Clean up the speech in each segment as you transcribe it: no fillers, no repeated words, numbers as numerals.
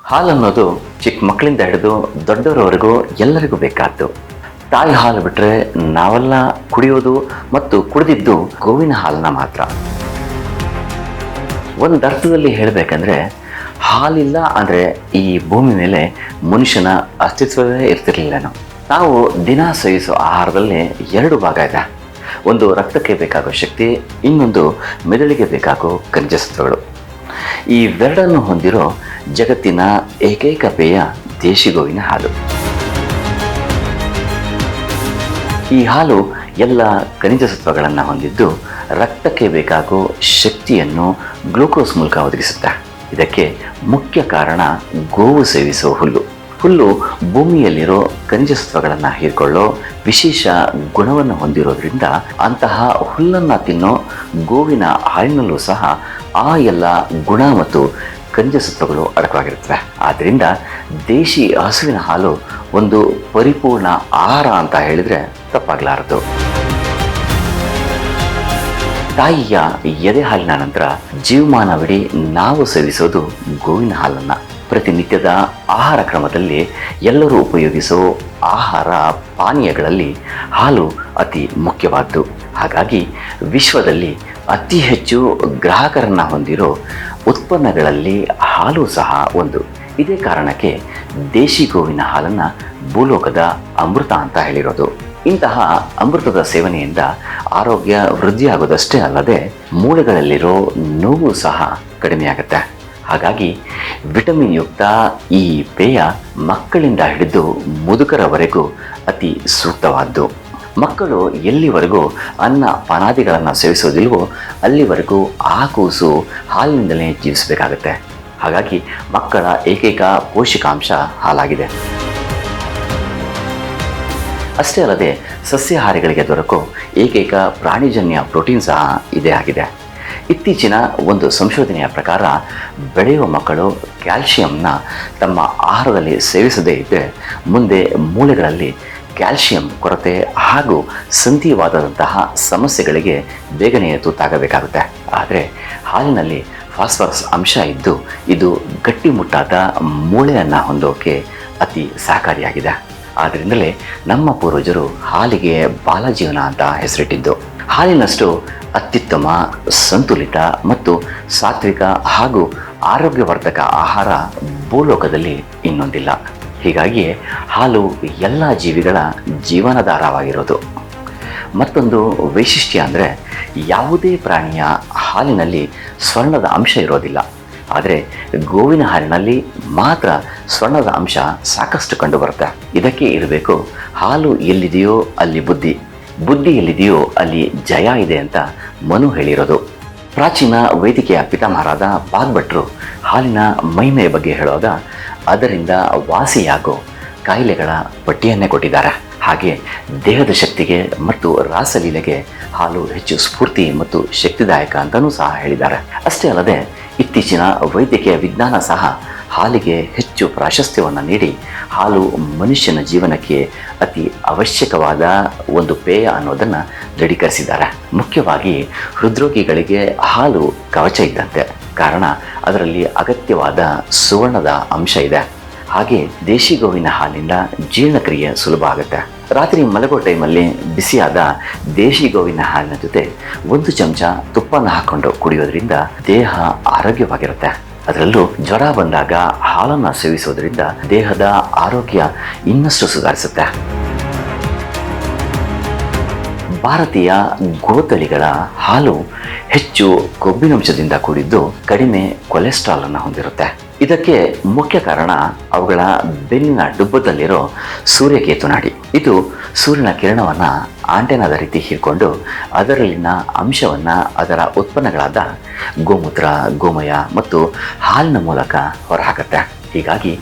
ಹಾಲನ್ನೋದು ಚಿಕ್ಕ ಮಕ್ಕಳಿಂದ ಹಿಡಿದು ದೊಡ್ಡವರವರೆಗೂ ಎಲ್ಲರಿಗೂ ಬೇಕಾದ್ದು. ತಾಯಿ ಹಾಲು ಬಿಟ್ಟರೆ ನಾವೆಲ್ಲ ಕುಡಿಯೋದು ಮತ್ತು ಕುಡಿದಿದ್ದು ಗೋವಿನ ಹಾಲನ್ನ ಮಾತ್ರ. ಒಂದು ಅರ್ಥದಲ್ಲಿ ಹೇಳಬೇಕಂದ್ರೆ ಹಾಲಿಲ್ಲ ಅಂದರೆ ಈ ಭೂಮಿ ಮೇಲೆ ಮನುಷ್ಯನ ಅಸ್ತಿತ್ವವೇ ಇರ್ತಿರ್ಲಿಲ್ಲ. ನಾವು ದಿನ ಸೇವಿಸೋ ಆಹಾರದಲ್ಲಿ ಎರಡು ಭಾಗ ಇದೆ. ಒಂದು ರಕ್ತಕ್ಕೆ ಬೇಕಾಗೋ ಶಕ್ತಿ, ಇನ್ನೊಂದು ಮೆದುಳಿಗೆ ಬೇಕಾಗೋ ಖನಿಜ ಸತ್ವಗಳು. ಈ ಎರಡನ್ನು ಹೊಂದಿರೋ ಜಗತ್ತಿನ ಏಕೈಕ ಪೇಯ ದೇಶಿ ಗೋವಿನ ಹಾಲು. ಈ ಹಾಲು ಎಲ್ಲ ಖನಿಜ ಸತ್ವಗಳನ್ನು ಹೊಂದಿದ್ದು ರಕ್ತಕ್ಕೆ ಬೇಕಾಗೋ ಶಕ್ತಿಯನ್ನು ಗ್ಲೂಕೋಸ್ ಮೂಲಕ ಒದಗಿಸುತ್ತೆ. ಇದಕ್ಕೆ ಮುಖ್ಯ ಕಾರಣ ಗೋವು ಸೇವಿಸೋ ಹುಲ್ಲು. ಹುಲ್ಲು ಭೂಮಿಯಲ್ಲಿರೋ ಖನಿಜ ಸತ್ವಗಳನ್ನು ಹೀರಿಕೊಳ್ಳೋ ವಿಶೇಷ ಗುಣವನ್ನು ಹೊಂದಿರೋದ್ರಿಂದ ಅಂತಹ ಹುಲ್ಲನ್ನು ತಿನ್ನೋ ಗೋವಿನ ಹಾಲಿನಲ್ಲೂ ಸಹ ಆ ಎಲ್ಲ ಗುಣ ಮತ್ತು ಖನಿಜ ಸತ್ವಗಳು ಅಡಕವಾಗಿರುತ್ತವೆ. ಆದ್ದರಿಂದ ದೇಶಿ ಹಸುವಿನ ಹಾಲು ಒಂದು ಪರಿಪೂರ್ಣ ಆಹಾರ ಅಂತ ಹೇಳಿದರೆ ತಪ್ಪಾಗಲಾರದು. ತಾಯಿಯ ಎದೆ ಹಾಲಿನ ನಂತರ ಜೀವಮಾನವಿಡೀ ನಾವು ಸೇವಿಸೋದು ಗೋವಿನ ಹಾಲನ್ನು. ಪ್ರತಿನಿತ್ಯದ ಆಹಾರ ಕ್ರಮದಲ್ಲಿ ಎಲ್ಲರೂ ಉಪಯೋಗಿಸೋ ಆಹಾರ ಪಾನೀಯಗಳಲ್ಲಿ ಹಾಲು ಅತಿ ಮುಖ್ಯವಾದ್ದು. ಹಾಗಾಗಿ ವಿಶ್ವದಲ್ಲಿ ಅತಿ ಹೆಚ್ಚು ಗ್ರಾಹಕರನ್ನು ಹೊಂದಿರೋ ಉತ್ಪನ್ನಗಳಲ್ಲಿ ಹಾಲು ಸಹ ಒಂದು. ಇದೇ ಕಾರಣಕ್ಕೆ ದೇಶಿ ಗೋವಿನ ಹಾಲನ್ನು ಭೂಲೋಕದ ಅಮೃತ ಅಂತ ಹೇಳಿರೋದು. ಇಂತಹ ಅಮೃತದ ಸೇವನೆಯಿಂದ ಆರೋಗ್ಯ ವೃದ್ಧಿಯಾಗೋದಷ್ಟೇ ಅಲ್ಲದೆ ಮೂಳೆಗಳಲ್ಲಿರೋ ನೋವು ಸಹ ಕಡಿಮೆಯಾಗುತ್ತೆ. ಹಾಗಾಗಿ ವಿಟಮಿನ್ ಯುಕ್ತ ಈ ಪೇಯ ಮಕ್ಕಳಿಂದ ಹಿಡಿದು ಮುದುಕರವರೆಗೂ ಅತಿ ಸೂಕ್ತವಾದ್ದು. ಮಕ್ಕಳು ಎಲ್ಲಿವರೆಗೂ ಅನ್ನ ಪಾನಾದಿಗಳನ್ನು ಸೇವಿಸೋದಿಲ್ವೋ ಅಲ್ಲಿವರೆಗೂ ಆ ಕೂಸು ಹಾಲಿನಿಂದಲೇ ಜೀವಿಸಬೇಕಾಗತ್ತೆ. ಹಾಗಾಗಿ ಮಕ್ಕಳ ಏಕೈಕ ಪೋಷಕಾಂಶ ಹಾಲಾಗಿದೆ. ಅಷ್ಟೇ ಅಲ್ಲದೆ ಸಸ್ಯಾಹಾರಿಗಳಿಗೆ ದೊರಕೋ ಏಕೈಕ ಪ್ರಾಣಿಜನ್ಯ ಪ್ರೋಟೀನ್ ಸಹ ಇದೇ ಆಗಿದೆ. ಇತ್ತೀಚಿನ ಒಂದು ಸಂಶೋಧನೆಯ ಪ್ರಕಾರ ಬೆಳೆಯುವ ಮಕ್ಕಳು ಕ್ಯಾಲ್ಶಿಯಂನ ತಮ್ಮ ಆಹಾರದಲ್ಲಿ ಸೇವಿಸದೇ ಇದ್ದರೆ ಮುಂದೆ ಮೂಳೆಗಳಲ್ಲಿ ಕ್ಯಾಲ್ಶಿಯಂ ಕೊರತೆ ಹಾಗೂ ಸಂಧಿವಾದಂತಹ ಸಮಸ್ಯೆಗಳಿಗೆ ಬೇಗನೆ ತುತ್ತಾಗಬೇಕಾಗುತ್ತೆ. ಆದರೆ ಹಾಲಿನಲ್ಲಿ ಫಾಸ್ಫರಸ್ ಅಂಶ ಇದ್ದು ಇದು ಗಟ್ಟಿಮುಟ್ಟಾದ ಮೂಳೆಯನ್ನು ಹೊಂದೋಕೆ ಅತಿ ಸಹಕಾರಿಯಾಗಿದೆ. ಆದ್ದರಿಂದಲೇ ನಮ್ಮ ಪೂರ್ವಜರು ಹಾಲಿಗೆ ಬಾಲಜೀವನ ಅಂತ ಹೆಸರಿಟ್ಟಿದ್ದು. ಹಾಲಿನಷ್ಟು ಅತ್ಯುತ್ತಮ, ಸಂತುಲಿತ ಮತ್ತು ಸಾತ್ವಿಕ ಹಾಗೂ ಆರೋಗ್ಯವರ್ಧಕ ಆಹಾರ ಭೂಲೋಕದಲ್ಲಿ ಇನ್ನೊಂದಿಲ್ಲ. ಹೀಗಾಗಿಯೇ ಹಾಲು ಎಲ್ಲ ಜೀವಿಗಳ ಜೀವನಾಧಾರವಾಗಿರೋದು. ಮತ್ತೊಂದು ವೈಶಿಷ್ಟ್ಯ ಅಂದರೆ ಯಾವುದೇ ಪ್ರಾಣಿಯ ಹಾಲಿನಲ್ಲಿ ಸ್ವರ್ಣದ ಅಂಶ ಇರೋದಿಲ್ಲ. ಆದರೆ ಗೋವಿನ ಹಾಲಿನಲ್ಲಿ ಮಾತ್ರ ಸ್ವರ್ಣದ ಅಂಶ ಸಾಕಷ್ಟು ಕಂಡುಬರುತ್ತೆ. ಇದಕ್ಕೆ ಇರಬೇಕು ಹಾಲು ಎಲ್ಲಿದೆಯೋ ಅಲ್ಲಿ ಬುದ್ಧಿ, ಬುದ್ಧಿ ಎಲ್ಲಿದೆಯೋ ಅಲ್ಲಿ ಜಯ ಇದೆ ಅಂತ ಮನು ಹೇಳಿರೋದು. ಪ್ರಾಚೀನ ವೈದ್ಯಕೀಯ ಪಿತಾಮಹರಾದ ಬಾಗ್ಭಟ್ರು ಹಾಲಿನ ಮಹಿಮೆಯ ಬಗ್ಗೆ ಹೇಳುವಾಗ ಅದರಿಂದ ವಾಸಿಯಾಗೋ ಕಾಯಿಲೆಗಳ ಪಟ್ಟಿಯನ್ನೇ ಕೊಟ್ಟಿದ್ದಾರೆ. ಹಾಗೆ ದೇಹದ ಶಕ್ತಿಗೆ ಮತ್ತು ರಾಸಲೀಲೆಗೆ ಹಾಲು ಹೆಚ್ಚು ಸ್ಫೂರ್ತಿ ಮತ್ತು ಶಕ್ತಿದಾಯಕ ಅಂತಲೂ ಸಹ ಹೇಳಿದ್ದಾರೆ. ಅಷ್ಟೇ ಅಲ್ಲದೆ ಇತ್ತೀಚಿನ ವೈದ್ಯಕೀಯ ವಿಜ್ಞಾನ ಸಹ ಹಾಲಿಗೆ ಹೆಚ್ಚು ಪ್ರಾಶಸ್ತ್ಯವನ್ನು ನೀಡಿ ಹಾಲು ಮನುಷ್ಯನ ಜೀವನಕ್ಕೆ ಅತಿ ಅವಶ್ಯಕವಾದ ಒಂದು ಪೇಯ ಅನ್ನೋದನ್ನು ದೃಢೀಕರಿಸಿದ್ದಾರೆ. ಮುಖ್ಯವಾಗಿ ಹೃದ್ರೋಗಿಗಳಿಗೆ ಹಾಲು ಕವಚ ಇದ್ದಂತೆ. ಕಾರಣ ಅದರಲ್ಲಿ ಅಗತ್ಯವಾದ ಸುವರ್ಣದ ಅಂಶ ಇದೆ. ಹಾಗೆ ದೇಶಿ ಗೋವಿನ ಹಾಲಿನಿಂದ ಜೀರ್ಣಕ್ರಿಯೆ ಸುಲಭ ಆಗುತ್ತೆ. ರಾತ್ರಿ ಮಲಗೋ ಟೈಮಲ್ಲಿ ಬಿಸಿಯಾದ ದೇಶಿ ಗೋವಿನ ಹಾಲಿನ ಜೊತೆ 1 ಚಮಚ ತುಪ್ಪನ ಹಾಕ್ಕೊಂಡು ಕುಡಿಯೋದ್ರಿಂದ ದೇಹ ಆರೋಗ್ಯವಾಗಿರುತ್ತೆ. ಅದರಲ್ಲೂ ಜ್ವರ ಬಂದಾಗ ಹಾಲನ್ನು ಸೇವಿಸೋದ್ರಿಂದ ದೇಹದ ಆರೋಗ್ಯ ಇನ್ನಷ್ಟು ಸುಧಾರಿಸುತ್ತೆ. ಭಾರತೀಯ ಗೋತಳಿಗಳ ಹಾಲು ಹೆಚ್ಚು ಕೊಬ್ಬಿನಂಶದಿಂದ ಕೂಡಿದ್ದು ಕಡಿಮೆ ಕೊಲೆಸ್ಟ್ರಾಲ್ ಅನ್ನು ಹೊಂದಿರುತ್ತೆ. ಇದಕ್ಕೆ ಮುಖ್ಯ ಕಾರಣ ಅವುಗಳ ಬೆನ್ನಿನ ಡುಬ್ಬದಲ್ಲಿರೋ ಸೂರ್ಯಕೇತು ನಾಡಿ. ಇದು ಸೂರ್ಯನ ಕಿರಣವನ್ನು ಆಂಟೆನಾದ ರೀತಿ ಹೀರ್ಕೊಂಡು ಅದರಲ್ಲಿನ ಅಂಶವನ್ನು ಅದರ ಉತ್ಪನ್ನಗಳಾದ ಗೋಮೂತ್ರ, ಗೋಮಯ ಮತ್ತು ಹಾಲಿನ ಮೂಲಕ ಹೊರಹಾಕುತ್ತೆ. ಹೀಗಾಗಿ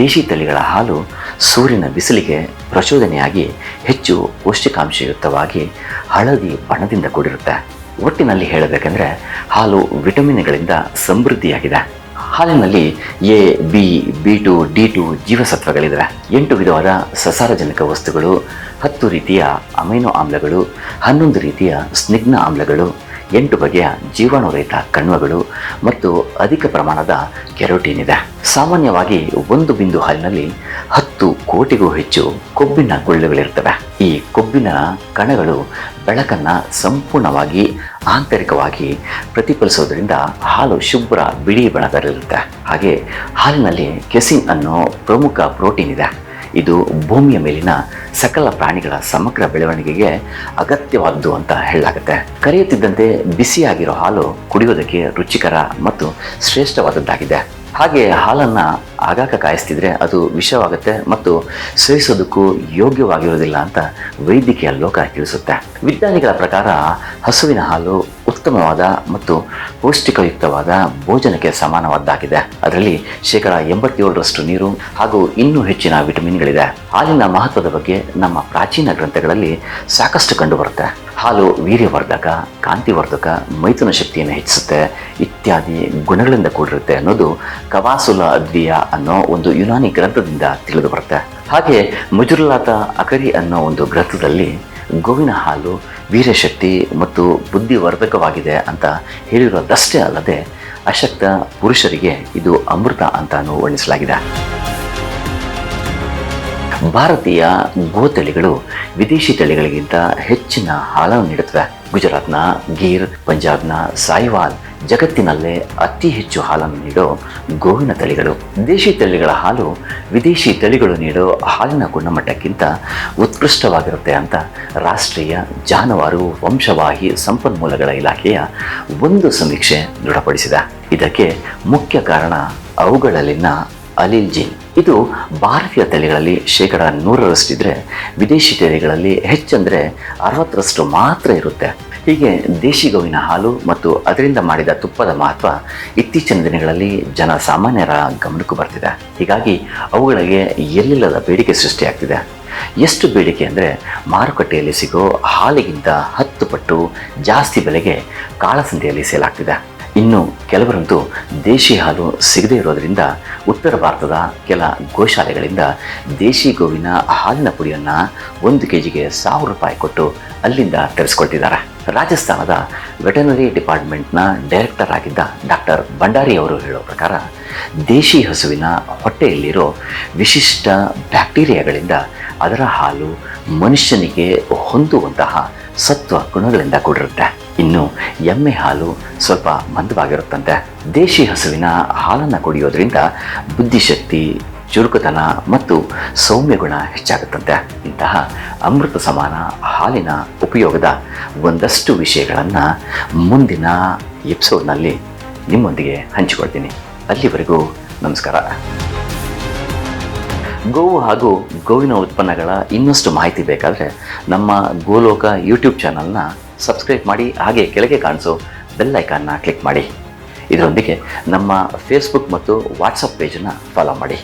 ದೇಶಿ ತಳಿಗಳ ಹಾಲು ಸೂರ್ಯನ ಬಿಸಿಲಿಗೆ ಪ್ರಚೋದನೆಯಾಗಿ ಹೆಚ್ಚು ಪೌಷ್ಟಿಕಾಂಶಯುಕ್ತವಾಗಿ ಹಳದಿ ಬಣ್ಣದಿಂದ ಕೂಡಿರುತ್ತೆ. ಒಟ್ಟಿನಲ್ಲಿ ಹೇಳಬೇಕೆಂದರೆ ಹಾಲು ವಿಟಮಿನ್ಗಳಿಂದ ಸಮೃದ್ಧಿಯಾಗಿದೆ. ಹಾಲಿನಲ್ಲಿ ಎ, ಬಿ, B2, D2 ಜೀವಸತ್ವಗಳಿವೆ. 8 ವಿಧವಾದ ಸಸಾರಜನಕ ವಸ್ತುಗಳು, 10 ರೀತಿಯ ಅಮೈನೋ ಆಮ್ಲಗಳು, 11 ರೀತಿಯ ಸ್ನಿಗ್ಧ ಆಮ್ಲಗಳು, 8 ಬಗೆಯ ಜೀವಾಣುರಹಿತ ಕಣ್ವಗಳು ಮತ್ತು ಅಧಿಕ ಪ್ರಮಾಣದ ಕೆರೋಟಿನ್ ಇದೆ. ಸಾಮಾನ್ಯವಾಗಿ 1 ಬಿಂದು ಹಾಲಿನಲ್ಲಿ 10 ಕೋಟಿಗೂ ಹೆಚ್ಚು ಕೊಬ್ಬಿನ ಗುಳ್ಳೆಗಳಿರ್ತವೆ. ಈ ಕೊಬ್ಬಿನ ಕಣಗಳು ಬೆಳಕನ್ನು ಸಂಪೂರ್ಣವಾಗಿ ಆಂತರಿಕವಾಗಿ ಪ್ರತಿಫಲಿಸೋದ್ರಿಂದ ಹಾಲು ಶುಭ್ರ ಬಿಳಿ ಬಣ್ಣದಲ್ಲಿರುತ್ತೆ. ಹಾಗೆ ಹಾಲಿನಲ್ಲಿ ಕೆಸಿನ್ ಅನ್ನೋ ಪ್ರಮುಖ ಪ್ರೋಟೀನ್ ಇದೆ. ಇದು ಭೂಮಿಯ ಮೇಲಿನ ಸಕಲ ಪ್ರಾಣಿಗಳ ಸಮಗ್ರ ಬೆಳವಣಿಗೆಗೆ ಅಗತ್ಯವಾದ್ದು ಅಂತ ಹೇಳಲಾಗುತ್ತೆ. ಕರೆಯುತ್ತಿದ್ದಂತೆ ಬಿಸಿಯಾಗಿರೋ ಹಾಲು ಕುಡಿಯೋದಕ್ಕೆ ರುಚಿಕರ ಮತ್ತು ಶ್ರೇಷ್ಠವಾದದ್ದಾಗಿದೆ. ಹಾಗೆ ಹಾಲನ್ನು ಆಗಾಗ ಕಾಯಿಸ್ತಿದ್ರೆ ಅದು ವಿಷವಾಗುತ್ತೆ ಮತ್ತು ಸೇವಿಸೋದಕ್ಕೂ ಯೋಗ್ಯವಾಗಿರೋದಿಲ್ಲ ಅಂತ ವೈದ್ಯಕೀಯ ಲೋಕ ತಿಳಿಸುತ್ತೆ. ವಿಜ್ಞಾನಿಗಳ ಪ್ರಕಾರ ಹಸುವಿನ ಹಾಲು ಉತ್ತಮವಾದ ಮತ್ತು ಪೌಷ್ಟಿಕಯುಕ್ತವಾದ ಭೋಜನಕ್ಕೆ ಸಮಾನವಾದ್ದಾಗಿದೆ. ಅದರಲ್ಲಿ 87% ನೀರು ಹಾಗೂ ಇನ್ನೂ ಹೆಚ್ಚಿನ ವಿಟಮಿನ್ಗಳಿದೆ. ಹಾಲಿನ ಮಹತ್ವದ ಬಗ್ಗೆ ನಮ್ಮ ಪ್ರಾಚೀನ ಗ್ರಂಥಗಳಲ್ಲಿ ಸಾಕಷ್ಟು ಕಂಡುಬರುತ್ತೆ. ಹಾಲು ವೀರ್ಯವರ್ಧಕ, ಕಾಂತಿವರ್ಧಕ, ಮೈಥುನ ಶಕ್ತಿಯನ್ನು ಹೆಚ್ಚಿಸುತ್ತೆ ಇತ್ಯಾದಿ ಗುಣಗಳಿಂದ ಕೂಡಿರುತ್ತೆ ಅನ್ನೋದು ಕವಾಸುಲ ಅದ್ವಿಯ ಅನ್ನೋ ಒಂದು ಯುನಾನಿ ಗ್ರಂಥದಿಂದ ತಿಳಿದು ಬರುತ್ತೆ. ಹಾಗೆ ಮುಜುರ್ಲಾತ ಅಕರಿ ಅನ್ನೋ ಒಂದು ಗ್ರಂಥದಲ್ಲಿ ಗೋವಿನ ಹಾಲು ವೀರ್ಯಶಕ್ತಿ ಮತ್ತು ಬುದ್ಧಿವರ್ಧಕವಾಗಿದೆ ಅಂತ ಹೇಳಿರೋದಷ್ಟೇ ಅಲ್ಲದೆ ಅಶಕ್ತ ಪುರುಷರಿಗೆ ಇದು ಅಮೃತ ಅಂತಾನೂ ವರ್ಣಿಸಲಾಗಿದೆ. ಭಾರತೀಯ ಗೋತಳಿಗಳು ವಿದೇಶಿ ತಳಿಗಳಿಗಿಂತ ಹೆಚ್ಚಿನ ಹಾಲನ್ನು ನೀಡುತ್ತವೆ. ಗುಜರಾತ್ನ ಗೀರ್, ಪಂಜಾಬ್ನ ಸಾಯಿವಾಲ್ ಜಗತ್ತಿನಲ್ಲೇ ಅತಿ ಹೆಚ್ಚು ಹಾಲನ್ನು ನೀಡೋ ಗೋವಿನ ತಳಿಗಳು. ದೇಶಿ ತಳಿಗಳ ಹಾಲು ವಿದೇಶಿ ತಳಿಗಳು ನೀಡೋ ಹಾಲಿನ ಗುಣಮಟ್ಟಕ್ಕಿಂತ ಉತ್ಕೃಷ್ಟವಾಗಿರುತ್ತೆ ಅಂತ ರಾಷ್ಟ್ರೀಯ ಜಾನುವಾರು ವಂಶವಾಹಿ ಸಂಪನ್ಮೂಲಗಳ ಇಲಾಖೆಯ ಒಂದು ಸಮೀಕ್ಷೆ ದೃಢಪಡಿಸಿದೆ. ಇದಕ್ಕೆ ಮುಖ್ಯ ಕಾರಣ ಅವುಗಳಲ್ಲಿನ ಅಲೀಲ್ ಜೀನ್. ಇದು ಭಾರತೀಯ ತಳಿಗಳಲ್ಲಿ 100% ಇದ್ದರೆ ವಿದೇಶಿ ತಳಿಗಳಲ್ಲಿ ಹೆಚ್ಚಂದರೆ 60% ಮಾತ್ರ ಇರುತ್ತೆ. ಹೀಗೆ ದೇಶಿ ಗೋವಿನ ಹಾಲು ಮತ್ತು ಅದರಿಂದ ಮಾಡಿದ ತುಪ್ಪದ ಮಹತ್ವ ಇತ್ತೀಚಿನ ದಿನಗಳಲ್ಲಿ ಜನಸಾಮಾನ್ಯರ ಗಮನಕ್ಕೂ ಬರ್ತಿದೆ. ಹೀಗಾಗಿ ಅವುಗಳಿಗೆ ಎಲ್ಲಿಲ್ಲದ ಬೇಡಿಕೆ ಸೃಷ್ಟಿಯಾಗ್ತಿದೆ. ಎಷ್ಟು ಬೇಡಿಕೆ ಅಂದರೆ ಮಾರುಕಟ್ಟೆಯಲ್ಲಿ ಸಿಗೋ ಹಾಲಿಗಿಂತ 10 ಪಟ್ಟು ಜಾಸ್ತಿ ಬೆಲೆಗೆ ಕಾಳಸಂತೆಯಲ್ಲಿ ಸೇಲಾಗ್ತಿದೆ. ಇನ್ನು ಕೆಲವರಂತೂ ದೇಶಿ ಹಾಲು ಸಿಗದೇ ಇರೋದರಿಂದ ಉತ್ತರ ಭಾರತದ ಕೆಲ ಗೋಶಾಲೆಗಳಿಂದ ದೇಶಿ ಗೋವಿನ ಹಾಲಿನ ಪುಡಿಯನ್ನು 1 ಕೆಜಿಗೆ 1000 ರೂಪಾಯಿ ಕೊಟ್ಟು ಅಲ್ಲಿಂದ ತರಿಸ್ಕೊಳ್ತಿದ್ದಾರೆ. ರಾಜಸ್ಥಾನದ ವೆಟರ್ನರಿ ಡಿಪಾರ್ಟ್ಮೆಂಟ್ನ ಡೈರೆಕ್ಟರ್ ಆಗಿದ್ದ ಡಾಕ್ಟರ್ ಭಂಡಾರಿ ಅವರು ಹೇಳೋ ಪ್ರಕಾರ ದೇಶಿ ಹಸುವಿನ ಹೊಟ್ಟೆಯಲ್ಲಿರೋ ವಿಶಿಷ್ಟ ಬ್ಯಾಕ್ಟೀರಿಯಾಗಳಿಂದ ಅದರ ಹಾಲು ಮನುಷ್ಯನಿಗೆ ಹೊಂದುವಂತಹ ಸತ್ವ ಗುಣಗಳಿಂದ ಕೂಡಿರುತ್ತೆ. ಇನ್ನು ಎಮ್ಮೆ ಹಾಲು ಸ್ವಲ್ಪ ಮಂದವಾಗಿರುತ್ತಂತೆ. ದೇಶಿ ಹಸುವಿನ ಹಾಲನ್ನು ಕುಡಿಯೋದ್ರಿಂದ ಬುದ್ಧಿಶಕ್ತಿ, ಚುರುಕುತನ ಮತ್ತು ಸೌಮ್ಯ ಗುಣ ಹೆಚ್ಚಾಗುತ್ತಂತೆ. ಇಂತಹ ಅಮೃತ ಸಮಾನ ಹಾಲಿನ ಉಪಯೋಗದ ಒಂದಷ್ಟು ವಿಷಯಗಳನ್ನು ಮುಂದಿನ ಎಪಿಸೋಡ್ನಲ್ಲಿ ನಿಮ್ಮೊಂದಿಗೆ ಹಂಚಿಕೊಳ್ತೀನಿ. ಅಲ್ಲಿವರೆಗೂ ನಮಸ್ಕಾರ. ಗೋವು ಹಾಗೂ ಗೋವಿನ ಉತ್ಪನ್ನಗಳ ಇನ್ನಷ್ಟು ಮಾಹಿತಿ ಬೇಕಾದರೆ ನಮ್ಮ ಗೋಲೋಕ ಯೂಟ್ಯೂಬ್ ಚಾನಲ್ನ ಸಬ್ಸ್ಕ್ರೈಬ್ ಮಾಡಿ, ಹಾಗೆ ಕೆಳಗೆ ಕಾಣಿಸೋ ಬೆಲ್ ಐಕಾನ್ನ ಕ್ಲಿಕ್ ಮಾಡಿ. ಇದರೊಂದಿಗೆ ನಮ್ಮ ಫೇಸ್ಬುಕ್ ಮತ್ತು ವಾಟ್ಸಪ್ ಪೇಜನ್ನು ಫಾಲೋ ಮಾಡಿ.